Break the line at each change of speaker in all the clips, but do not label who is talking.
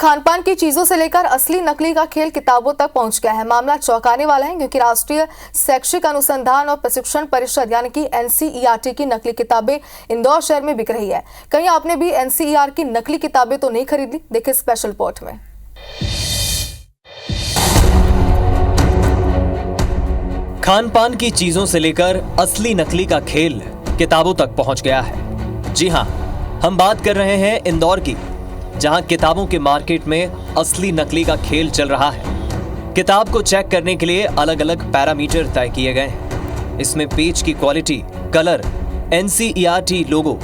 खान पान की चीजों से लेकर असली नकली का खेल किताबों तक पहुंच गया है। मामला चौंकाने वाला है क्योंकि राष्ट्रीय शैक्षिक अनुसंधान और प्रशिक्षण परिषद यानी कि एनसीईआरटी की नकली किताबें इंदौर शहर में बिक रही है। कहीं आपने भी एनसीईआर की नकली किताबें तो नहीं खरीदी? देखिए स्पेशल रिपोर्ट में।
खान पान की चीजों से लेकर असली नकली का खेल किताबों तक पहुंच गया है। जी हां, हम बात कर रहे हैं इंदौर की, जहां किताबों के मार्केट में असली नकली का खेल चल रहा है। किताब को चेक करने के लिए अलग अलग पैरामीटर तय किए गए हैं। इसमें पेज की क्वालिटी, कलर, एनसीईआरटी लोगो,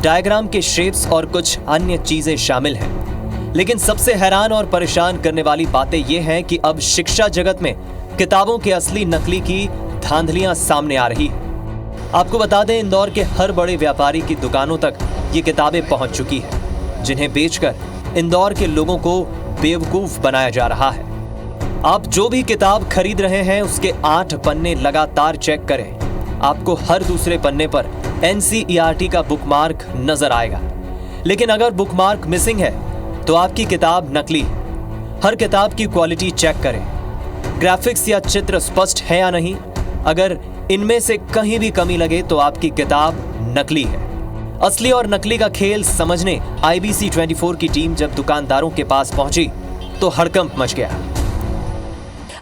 डायग्राम के शेप्स और कुछ अन्य चीजें शामिल हैं। लेकिन सबसे हैरान और परेशान करने वाली बातें ये हैं कि अब शिक्षा जगत में किताबों के असली नकली की धांधलियां सामने आ रही है। आपको बता दें, इंदौर के हर बड़े व्यापारी की दुकानों तक ये किताबें पहुंच चुकी है, जिन्हें बेचकर इंदौर के लोगों को बेवकूफ बनाया जा रहा है। आप जो भी किताब खरीद रहे हैं उसके 8 पन्ने लगातार चेक करें। आपको हर दूसरे पन्ने पर एनसीईआरटी का बुकमार्क नजर आएगा। लेकिन अगर बुकमार्क मिसिंग है तो आपकी किताब नकली है। हर किताब की क्वालिटी चेक करें, ग्राफिक्स या चित्र स्पष्ट है या नहीं। अगर इनमें से कहीं भी कमी लगे तो आपकी किताब नकली है। असली और नकली का खेल समझने IBC 24 की टीम जब दुकानदारों के पास पहुंची तो हड़कंप मच गया।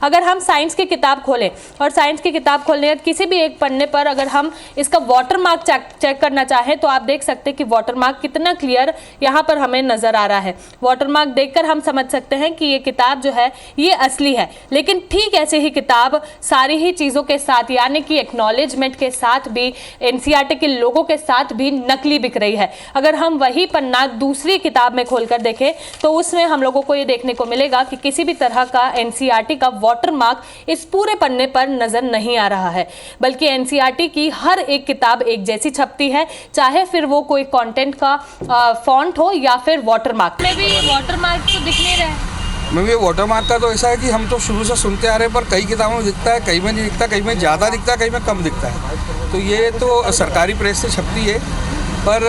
अगर हम साइंस की किताब खोलें और साइंस की किताब खोलने के किसी भी एक पन्ने पर अगर हम इसका वाटरमार्क चेक करना चाहें तो आप देख सकते हैं कि वाटरमार्क कितना क्लियर यहाँ पर हमें नजर आ रहा है। वाटरमार्क देखकर हम समझ सकते हैं कि ये किताब जो है ये असली है। लेकिन ठीक ऐसे ही किताब सारी ही चीज़ों के साथ यानी कि एक्नॉलेजमेंट के साथ भी, एनसीईआरटी के लोगों के साथ भी नकली बिक रही है। अगर हम वही पन्ना दूसरी किताब में खोलकर देखें तो उसमें हम लोगों को ये देखने को मिलेगा कि किसी भी तरह का एनसीईआरटी का वाटरमार्क इस पूरे पन्ने पर नजर नहीं आ रहा है, बल्कि एनसीईआरटी की हर एक किताब एक जैसी छपती है, चाहे फिर वो कोई कंटेंट का फॉन्ट हो या फिर वाटरमार्क। में भी वाटरमार्क तो दिख नहीं रहा है।
ये वाटरमार्क का तो ऐसा है कि हम तो शुरू से सुनते आ रहे हैं, पर कई किताबों में दिखता है, कई में नहीं दिखता, कई में ज़्यादा दिखता है, कई में कम दिखता है। तो ये तो सरकारी प्रेस से छपती है, पर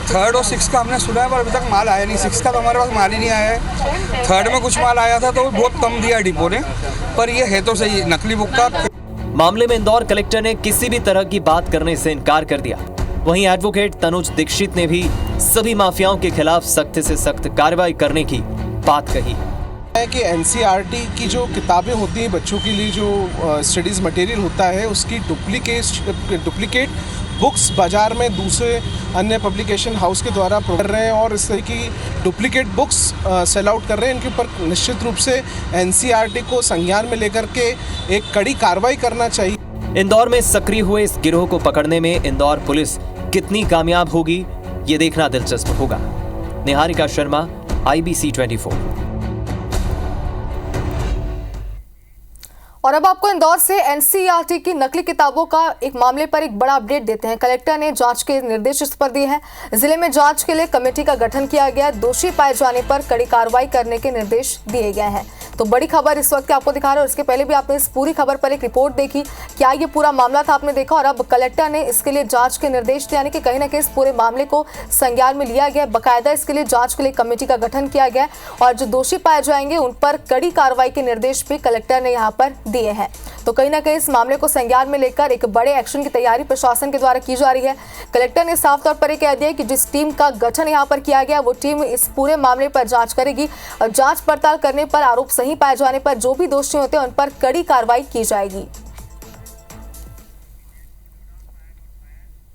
3rd और 6 का हमने सुना है, पर अभी तक माल आया नहीं। 6 का तो हमारे पास माल ही नहीं आया है। 3rd में कुछ माल आया था तो बहुत कम दिया डिपो ने, पर ये है तो सही नकली बुक का।
मामले में इंदौर कलेक्टर ने किसी भी तरह की बात करने से इनकार कर दिया। वहीं एडवोकेट तनुज दीक्षित ने भी सभी माफियाओं के खिलाफ सख्त से सख्त कार्रवाई करने की बात कही
है कि एनसीईआरटी की जो किताबें होती हैं बच्चों के लिए, जो स्टडीज़ मटेरियल होता है, उसकी डुप्लीकेट बुक्स बाज़ार में दूसरे अन्य पब्लिकेशन हाउस के द्वारा कर रहे हैं और इस तरह की डुप्लीकेट बुक्स सेल आउट कर रहे हैं। इनके ऊपर निश्चित रूप से एनसीईआरटी को संज्ञान में लेकर के एक कड़ी कार्रवाई करना चाहिए।
इंदौर में सक्रिय हुए इस गिरोह को पकड़ने में इंदौर पुलिस कितनी कामयाब होगी, ये देखना दिलचस्प होगा। निहारिका शर्मा, IBC 24।
और अब आपको इंदौर से एनसीईआरटी की नकली किताबों का एक मामले पर एक बड़ा अपडेट देते हैं। कलेक्टर ने जांच के निर्देश इस पर दिए हैं। जिले में जांच के लिए कमेटी का गठन किया गया। दोषी पाए जाने पर कड़ी कार्रवाई करने के निर्देश दिए गए हैं। तो बड़ी खबर इस वक्त आपको दिखा रहे हैं और इसके पहले भी आपने इस पूरी खबर पर एक रिपोर्ट देखी। क्या ये पूरा मामला था, आपने देखा, और अब कलेक्टर ने इसके लिए जांच के निर्देश दिए, यानी कि कहीं ना कहीं इस पूरे मामले को संज्ञान में लिया गया। बाकायदा इसके लिए जांच के लिए कमेटी का गठन किया गया और जो दोषी पाए जाएंगे उन पर कड़ी कार्रवाई के निर्देश भी कलेक्टर ने यहाँ पर दिए हैं। तो कहीं ना कहीं इस मामले को संज्ञान में लेकर एक बड़े एक्शन की तैयारी प्रशासन के द्वारा की जा रही है। कलेक्टर ने साफ तौर पर यह कह दिया कि जिस टीम का गठन यहाँ पर किया गया वो टीम इस पूरे मामले पर जांच करेगी और जांच पड़ताल करने पर आरोप सही पाए जाने पर जो भी दोषी होते हैं उन पर कड़ी कार्रवाई की जाएगी।